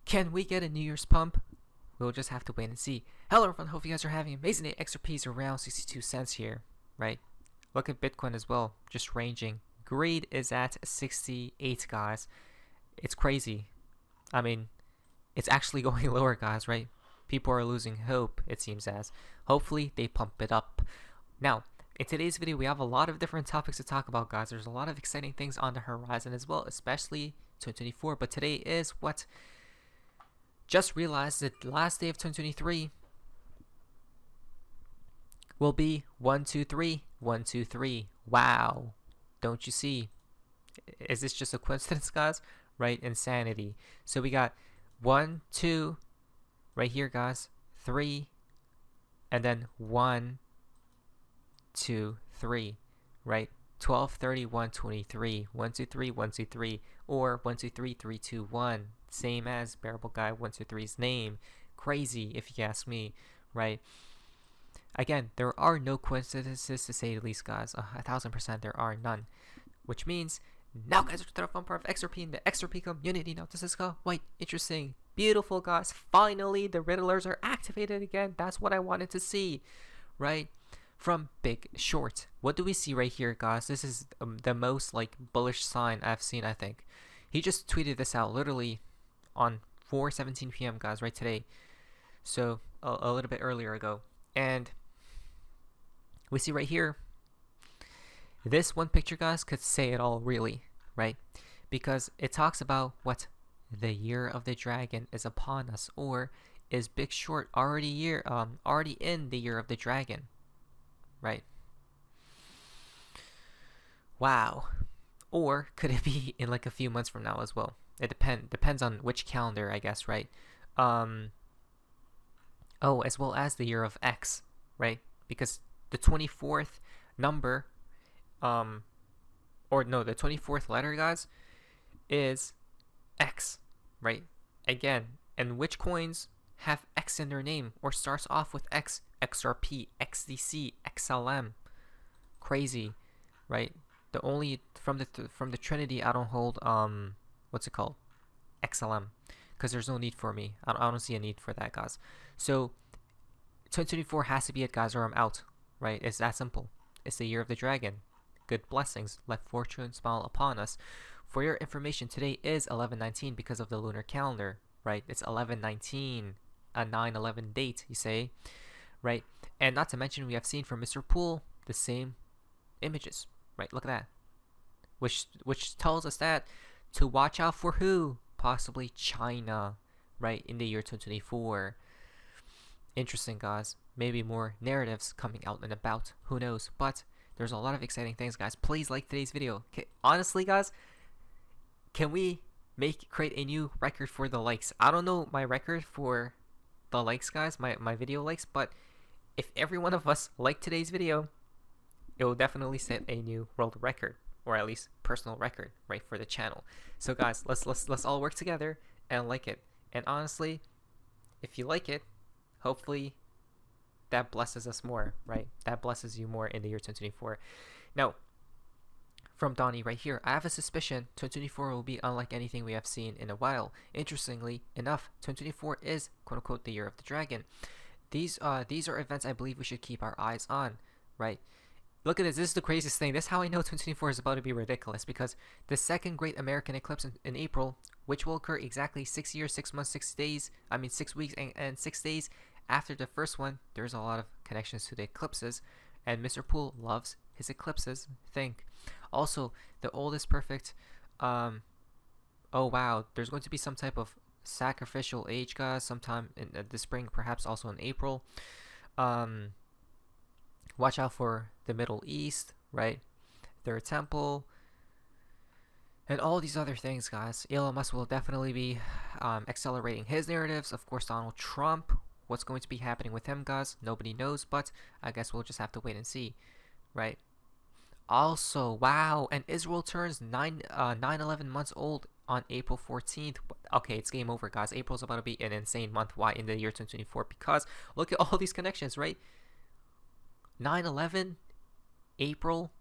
Can we get a New Year's pump? We'll just have to wait and see. Hello everyone, hope you guys are having an amazing day. XRP is around 62 cents here, right? Look at Bitcoin as well, just ranging. Greed is at 68, guys. It's crazy. I mean, it's actually going lower, guys, right? People are losing hope, it seems as. Hopefully, they pump it up. Now, in today's video, we have a lot of different topics to talk about, guys. There's a lot of exciting things on the horizon as well, especially 2024. But today is what? Just realized that the last day of 2023 will be 1, 2, 3, 1, 2, 3. Wow. Don't you see? Is this just a coincidence, guys? Right? Insanity. So we got 1, 2, right here, guys. 3, and then 1, 2, 3, right? 12, 31, 23, 1, 2, 3, 1, 2, 3, or 1, 2, 3, 3, 2, 1. Same as Bearable Guy 1, 2, 3's name. Crazy, if you ask me, right? Again, there are no coincidences to say the least, guys. 1000% there are none. Which means, now guys, we're the fun part of XRP in the XRP community. Now this is quite interesting. Beautiful, guys. Finally, the Riddlers are activated again. That's what I wanted to see, right? From Big Short. What do we see right here, guys? This is the most bullish sign I've seen, I think. He just tweeted this out literally on 4:17 p.m. guys, right today. So a little bit earlier ago. And we see right here, this one picture, guys, could say it all, really, right? Because it talks about what the year of the dragon is upon us, or is Big Short already in the year of the dragon, right? Wow. Or could it be in a few months from now as well? It depends on which calendar, I guess, right? Oh, as well as the year of X, right? Because the 24th number, the 24th letter, guys, is X, right? Again, and which coins have X in their name or starts off with X? XRP, XDC, XLM. Crazy, right? The only from the Trinity I don't hold what's it called? XLM, because there's no need for me. I don't see a need for that, guys. So 2024 has to be it, guys, or I'm out, right? It's that simple. It's the year of the dragon. Good blessings, let fortune smile upon us. For your information, today is 11/19 because of the lunar calendar, right? It's 11/19, a 9/11 date, you say, right? And not to mention, we have seen from Mr. Poole the same images, right? Look at that, which tells us that to watch out for who? Possibly China, right? In the year 2024. Interesting, guys. Maybe more narratives coming out and about. Who knows? But there's a lot of exciting things, guys. Please like today's video. Honestly, guys, can we create a new record for the likes? I don't know my record for the likes, guys, my video likes, but if every one of us like today's video, it will definitely set a new world record, or at least personal record, right, for the channel. So guys, let's all work together and like it. And honestly, if you like it, hopefully that blesses us more, right? That blesses you more in the year 2024. Now, from Donnie right here, I have a suspicion 2024 will be unlike anything we have seen in a while. Interestingly enough, 2024 is quote-unquote the year of the dragon. These are events I believe we should keep our eyes on, right? Look at this. This is the craziest thing. This is how I know 2024 is about to be ridiculous, because the second great American eclipse in April, which will occur exactly 6 years, 6 months, 6 days, 6 weeks and 6 days after the first one. There's a lot of connections to the eclipses, and Mr. Poole loves his eclipses. Think. Also, the oldest perfect, oh wow, there's going to be some type of sacrificial age, guys, sometime in the spring, perhaps also in April. Watch out for the Middle East, right? Third Temple, and all these other things, guys. Elon Musk will definitely be accelerating his narratives. Of course, Donald Trump. What's going to be happening with him, guys? Nobody knows, but I guess we'll just have to wait and see, right? Also, wow, and Israel turns 11 months old on April 14th. Okay, it's game over, guys. April's about to be an insane month. Why? In the year 2024? Because look at all these connections, right? 9/11, April.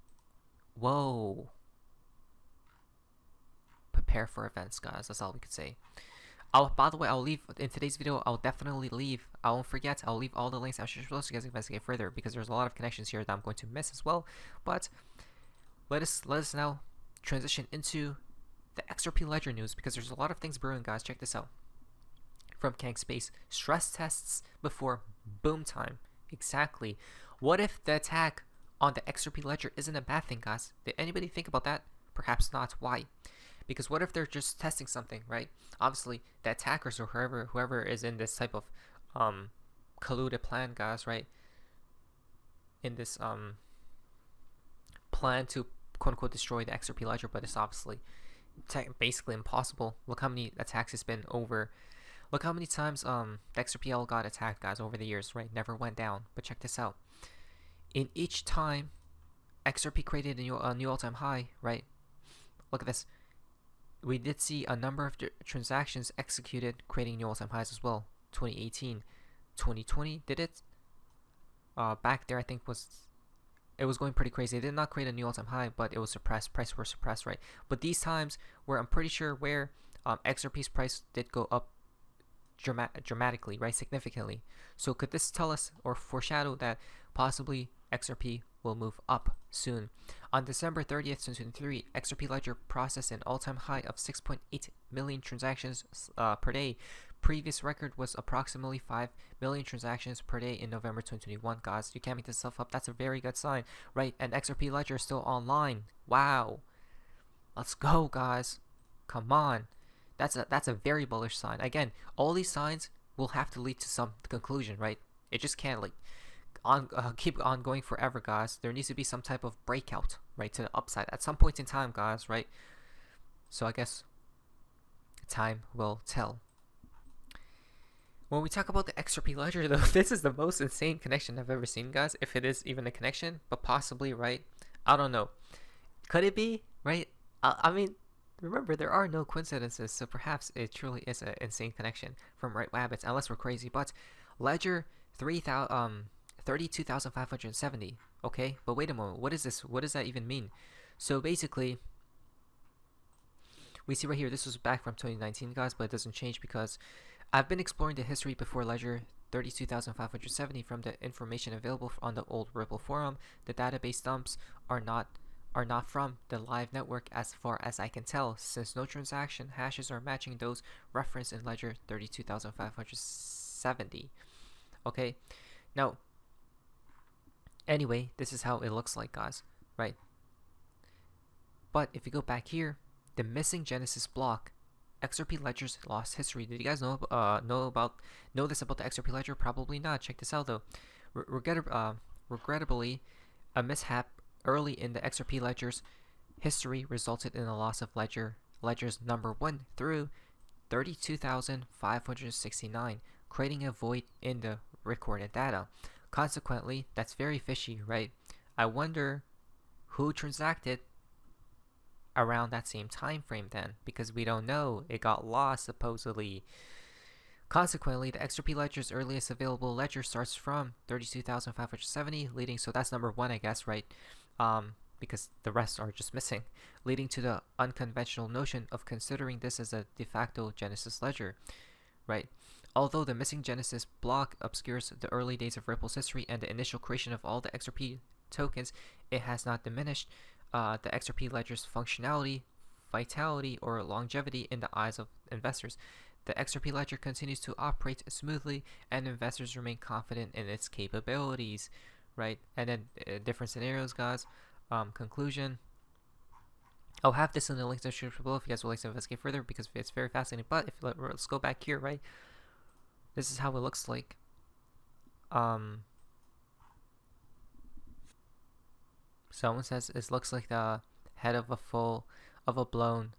Whoa. Prepare for events, guys. That's all we could say. By the way, I'll leave in today's video. I'll definitely leave. I won't forget. I'll leave all the links down so you guys can investigate further, because there's a lot of connections here that I'm going to miss as well. But let us now transition into the XRP Ledger news, because there's a lot of things brewing, guys. Check this out. From Cant Space, stress tests before boom time. Exactly. What if the attack on the XRP Ledger isn't a bad thing, guys? Did anybody think about that? Perhaps not. Why? Because what if they're just testing something, right? Obviously, the attackers or whoever is in this type of colluded plan, guys, right? In this plan to quote unquote destroy the XRP Ledger, but it's obviously basically impossible. Look how many attacks it's been over. Look how many times the XRPL got attacked, guys, over the years, right? Never went down. But check this out. In each time XRP created a new all-time high, right? Look at this. We did see a number of transactions executed creating new all-time highs as well. 2018, 2020 did it. Back there, I think it was going pretty crazy. It did not create a new all-time high, but it was suppressed. Prices were suppressed, right? But these times where I'm pretty sure where XRP's price did go up dramatically, right? Significantly. So could this tell us or foreshadow that possibly XRP will move up soon? On December 30th, 2023, XRP Ledger processed an all-time high of 6.8 million transactions per day. Previous record was approximately 5 million transactions per day in November 2021, guys. You can't make this stuff up. That's a very good sign, right? And XRP Ledger is still online. Wow. Let's go, guys. Come on. That's a very bullish sign. Again, all these signs will have to lead to some conclusion, right? It just can't like keep on going forever, guys. There needs to be some type of breakout, right, to the upside at some point in time, guys, right? So I guess time will tell. When we talk about the XRP Ledger, though, this is the most insane connection I've ever seen, guys. If it is even a connection, but possibly, right? I don't know. Could it be, right? I mean, remember, there are no coincidences, so perhaps it truly is an insane connection from right rabbits, unless we're crazy. But Ledger 32,570. Okay, but wait a moment. What is this? What does that even mean? So basically, we see right here, this was back from 2019, guys, but it doesn't change because I've been exploring the history before Ledger 32,570 from the information available on the old Ripple forum. The database dumps are not from the live network as far as I can tell, since no transaction hashes are matching those referenced in Ledger 32,570. Okay, now, anyway, this is how it looks like, guys, right? But if you go back here, the missing Genesis block, XRP Ledger's lost history. Did you guys know this about the XRP Ledger? Probably not. Check this out though. Regrettably, a mishap early in the XRP Ledger's history resulted in the loss of Ledger's number 1 through 32,569, creating a void in the recorded data. Consequently, that's very fishy, right? I wonder who transacted around that same time frame then, because we don't know. It got lost supposedly. Consequently, the XRP Ledger's earliest available ledger starts from 32,570, leading, so that's number 1, I guess, right? Because the rest are just missing, leading to the unconventional notion of considering this as a de facto Genesis ledger, right? Although the missing Genesis block obscures the early days of Ripple's history and the initial creation of all the XRP tokens, it has not diminished the XRP Ledger's functionality, vitality, or longevity in the eyes of investors. The XRP Ledger continues to operate smoothly, and investors remain confident in its capabilities, right? And then different scenarios, guys. Conclusion. I'll have this in the link description below if you guys would like to investigate further, because it's very fascinating. But let's go back here, right? This is how it looks like. Someone says it looks like the head of a blown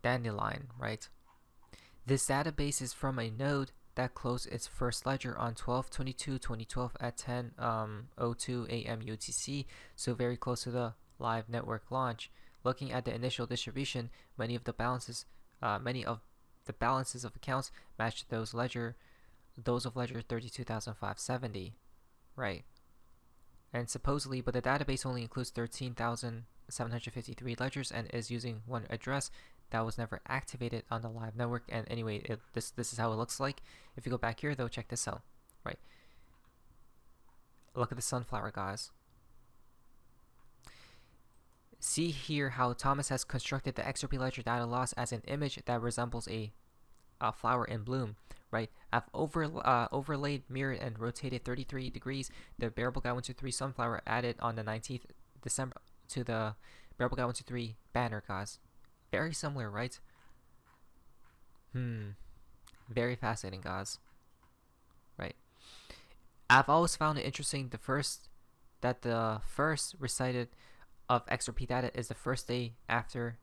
dandelion, right? This database is from a node that closed its first ledger on 12/22/2012 at 10:02 a.m. UTC, so very close to the live network launch. Looking at the initial distribution, many of the balances of accounts matched those of Ledger 32,570, right? And supposedly, but the database only includes 13,753 ledgers and is using one address that was never activated on the live network. And anyway, this is how it looks like. If you go back here though, check this out, right? Look at the sunflower, guys. See here how Thomas has constructed the XRP Ledger data loss as an image that resembles a flower in bloom, right? I've overlaid, mirrored, and rotated 33 degrees the Bearable Guy 123 sunflower added on the 19th December to the Bearable Guy 123 banner, guys. Very similar, right? Very fascinating, guys. Right. I've always found it interesting the first recited of XRP data is the first day after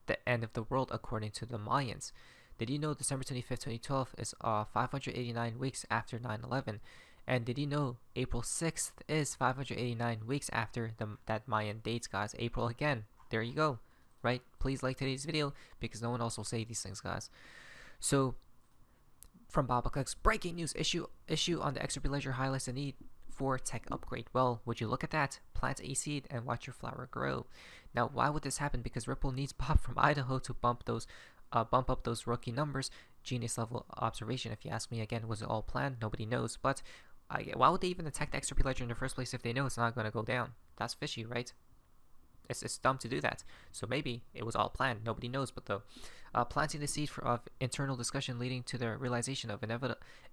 the end of the world according to the Mayans. Did you know December 25th, 2012 is 589 weeks after 9/11? And did you know April 6th is 589 weeks after that Mayan dates, guys? April again. There you go. Right? Please like today's video because no one else will say these things, guys. So, from BabaClicks, breaking news issue on the XRP Ledger highlights the need for tech upgrade. Well, would you look at that? Plant a seed and watch your flower grow. Now, why would this happen? Because Ripple needs Bob from Idaho to bump up those rookie numbers. Genius level observation, if you ask me. Again, was it all planned? Nobody knows. But why would they even attack the XRP Ledger in the first place if they know it's not going to go down? That's fishy, right? It's dumb to do that. So maybe it was all planned. Nobody knows. But though, planting the seed of internal discussion leading to the realization of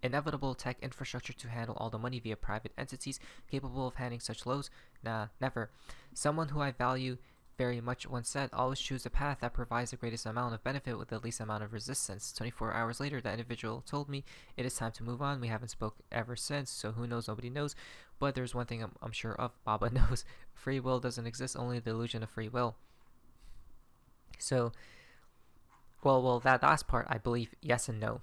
inevitable tech infrastructure to handle all the money via private entities capable of handling such loads? Nah, never. Someone who I value very much once said, always choose the path that provides the greatest amount of benefit with the least amount of resistance. 24 hours later, that individual told me it is time to move on. We haven't spoke ever since, so who knows? Nobody knows. But there's one thing I'm sure of. Baba knows. Free will doesn't exist, only the illusion of free will. So, well, that last part, I believe yes and no.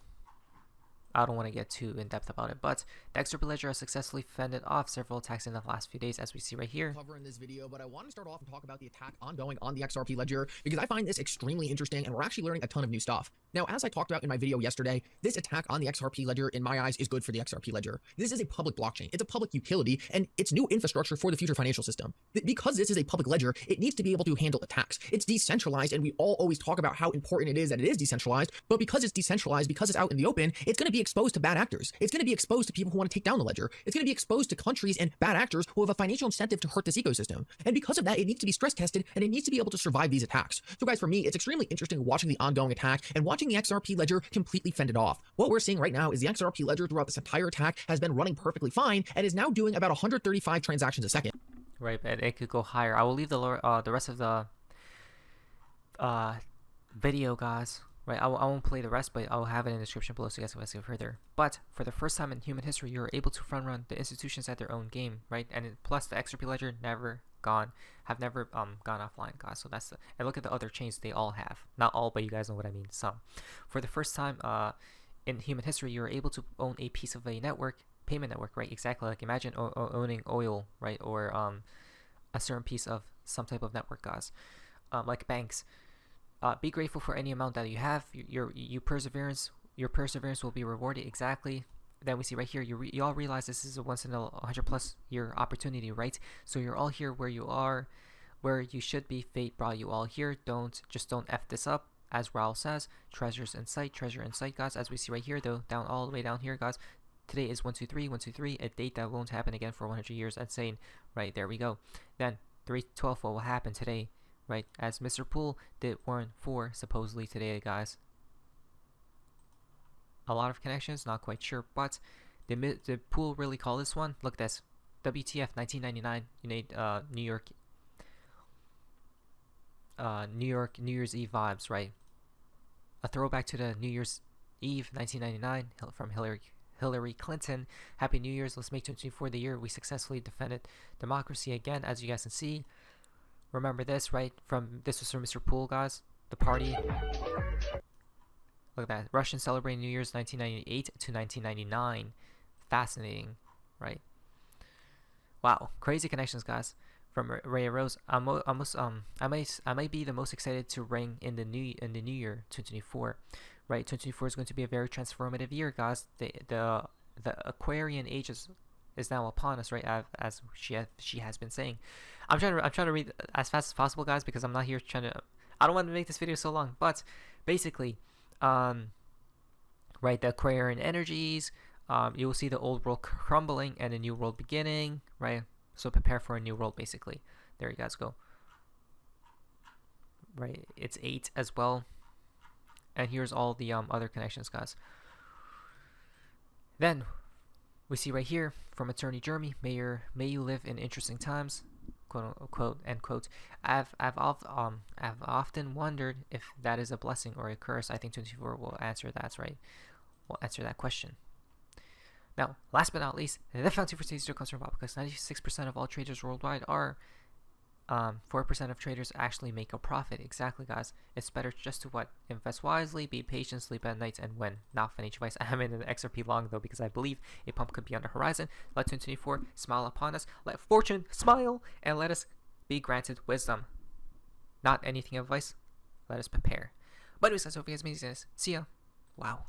I don't want to get too in-depth about it, but the XRP Ledger has successfully fended off several attacks in the last few days, as we see right here. Cover in this video, but I want to start off and talk about the attack ongoing on the XRP Ledger because I find this extremely interesting and we're actually learning a ton of new stuff. Now, as I talked about in my video yesterday, this attack on the XRP Ledger, in my eyes, is good for the XRP Ledger. This is a public blockchain. It's a public utility, and it's new infrastructure for the future financial system. Because this is a public ledger, it needs to be able to handle attacks. It's decentralized, and we all always talk about how important it is that it is decentralized, but because it's decentralized, because it's out in the open, it's going to be exposed to bad actors. It's going to be exposed to people who want to take down the ledger. It's going to be exposed to countries and bad actors who have a financial incentive to hurt this ecosystem. And because of that, it needs to be stress tested, and it needs to be able to survive these attacks. So guys, for me, it's extremely interesting watching the ongoing attack and watching the XRP Ledger completely fended off. What we're seeing right now is the XRP Ledger throughout this entire attack has been running perfectly fine and is now doing about 135 transactions a second. Right, but it could go higher. I will leave the rest of the video, guys. Right, I won't play the rest, but I'll have it in the description below so you guys can investigate further. But for the first time in human history, you're able to front run the institutions at their own game, right? And plus, the XRP Ledger never gone offline, guys. So that's and look at the other chains they all have. Not all, but you guys know what I mean. Some. For the first time in human history, you're able to own a piece of a network, payment network, right? Exactly. Like imagine owning oil, right, or a certain piece of some type of network, guys, like banks. Be grateful for any amount that you have. Your perseverance will be rewarded. Exactly. Then we see right here, you all realize this is a once in a 100+ year opportunity, right? So you're all here where you are, where you should be. Fate brought you all here. Don't F this up. As Raul says, treasure in sight, guys. As we see right here, though, all the way down here, guys. Today is 123, a date that won't happen again for 100 years. Insane. Right, there we go. Then 3/12, what will happen today? Right, as Mr. Poole did warn for supposedly today, guys. A lot of connections, not quite sure, but did Poole really call this one? Look at this, WTF 1999. You need New Year's Eve vibes, right? A throwback to the New Year's Eve 1999 from Hillary Clinton. Happy New Year's. Let's make 2024 the year we successfully defended democracy again. As you guys can see, remember this, right? This was from Mr. Poole, guys. The party. Look at that. Russians celebrating New Year's 1998 to 1999. Fascinating, right? Wow, crazy connections, guys. From Ray Rose, I might be the most excited to ring in the new year 2024, right? 2024 is going to be a very transformative year, guys. The Aquarian age is now upon us, right? As she has been saying. I'm trying to read as fast as possible, guys, because I'm not here trying to. I don't want to make this video so long, but basically, right, the Aquarian energies, you will see the old world crumbling and a new world beginning, right? So prepare for a new world, basically. There you guys go. Right, it's 8 as well. And here's all the other connections, guys. Then we see right here from Attorney Jeremy, may you live in interesting times, quote unquote, end quote. I've often wondered if that is a blessing or a curse. I think 24 will answer that, right? Will answer that question. Now, last but not least, the foundation for today's video comes from Bob, because 96% of all traders worldwide are 4% of traders actually make a profit. Exactly, guys. It's better just to what? Invest wisely, be patient, sleep at night, and win. Not financial advice. I am in an XRP long, though, because I believe a pump could be on the horizon. Let 2024 smile upon us. Let fortune smile, and let us be granted wisdom. Not anything advice. Let us prepare. But anyways, guys, hope you guys made this. See ya. Wow.